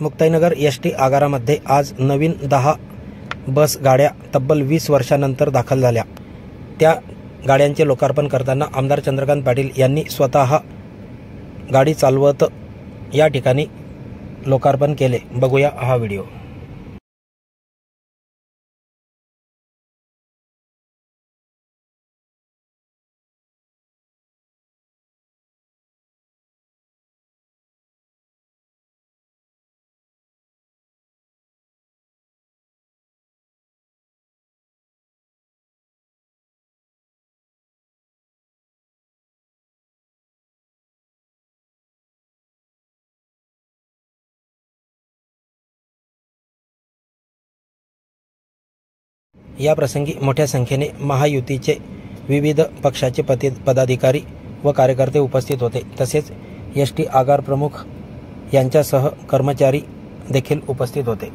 Muktainagar ST आगारामध्ये आज नवीन 10 बस गाड्या तब्बल 20 वर्षांनंतर दाखल झाल्या। त्या गाड्यांचे लोकार्पण करताना आमदार चंद्रकांत पाटील यांनी स्वतः गाडी चालवत या ठिकाणी लोकार्पण केले। बघूया हा व्हिडिओ। या प्रसंगी मोठ्या संख्येने महायुतीचे विविध पक्षाचे पदाधिकारी व कार्यकर्ते उपस्थित होते। तसेच एसटी आगार प्रमुख यांच्यासह कर्मचारी देखील उपस्थित होते।